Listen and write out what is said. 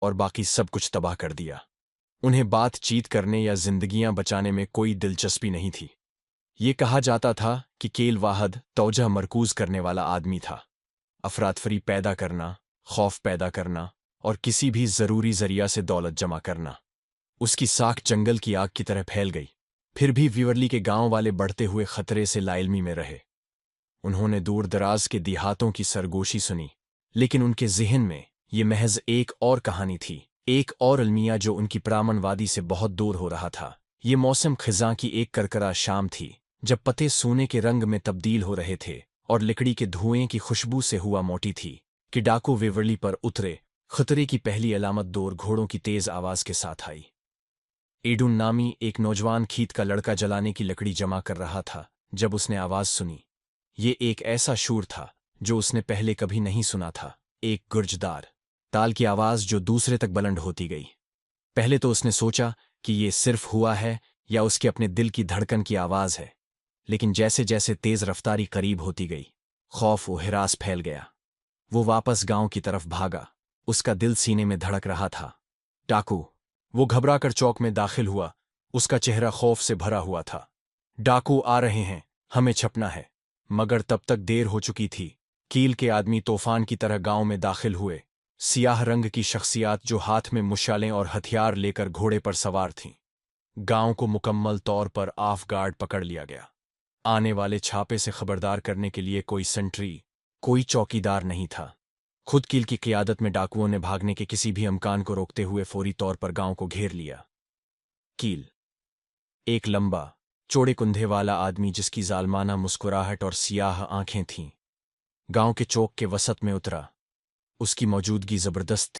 और बाकी सब कुछ तबाह कर दिया। उन्हें बात चीत करने या जिंदगियां बचाने में कोई दिलचस्पी नहीं थी। ये कहा जाता था कि केल वाहद तौजह मरकूज करने वाला आदमी था। अफरातफरी पैदा करना, खौफ पैदा करना और किसी भी ज़रूरी ज़रिया से दौलत जमा करना। उसकी साख जंगल की आग की तरह फैल गई। फिर भी विवर्ली के गांव वाले बढ़ते हुए खतरे से लाइल्मी में रहे। उन्होंने दूर दराज के देहातों की सरगोशी सुनी, लेकिन उनके ज़हन में ये महज एक और कहानी थी, एक और अलमिया जो उनकी प्रामनवादी से बहुत दूर हो रहा था। ये मौसम खिज़ां की एक करकरा शाम थी, जब पत्ते सोने के रंग में तब्दील हो रहे थे और लकड़ी के धुएं की खुशबू से हुआ मोटी थी कि डाकू विवर्ली पर उतरे। खतरे की पहली अलामत दौर घोड़ों की तेज आवाज के साथ आई। एडुन नामी एक नौजवान खीत का लड़का जलाने की लकड़ी जमा कर रहा था जब उसने आवाज सुनी। ये एक ऐसा शूर था जो उसने पहले कभी नहीं सुना था, एक गुर्जदार ताल की आवाज जो दूसरे तक बुलंद होती गई। पहले तो उसने सोचा कि ये सिर्फ हुआ है या उसके अपने दिल की धड़कन की आवाज है, लेकिन जैसे जैसे तेज रफ्तारी करीब होती गई, खौफ व हिरास फैल गया। वो वापस गांव की तरफ भागा, उसका दिल सीने में धड़क रहा था। डाकू! वो घबराकर चौक में दाखिल हुआ, उसका चेहरा खौफ से भरा हुआ था। डाकू आ रहे हैं, हमें छपना है। मगर तब तक देर हो चुकी थी। कील के आदमी तूफान की तरह गांव में दाखिल हुए, सियाह रंग की शख्सियात जो हाथ में मुशालें और हथियार लेकर घोड़े पर सवार थीं। गांव को मुकम्मल तौर पर ऑफ गार्ड पकड़ लिया गया। आने वाले छापे से खबरदार करने के लिए कोई सेंट्री, कोई चौकीदार नहीं था। खुद कील की क़ियादत में डाकुओं ने भागने के किसी भी अमकान को रोकते हुए फौरी तौर पर गांव को घेर लिया। कील एक लंबा, चौड़े कुंधे वाला आदमी जिसकी जालमाना मुस्कुराहट और सियाह आंखें थीं, गांव के चौक के वसत में उतरा। उसकी मौजूदगी जबरदस्त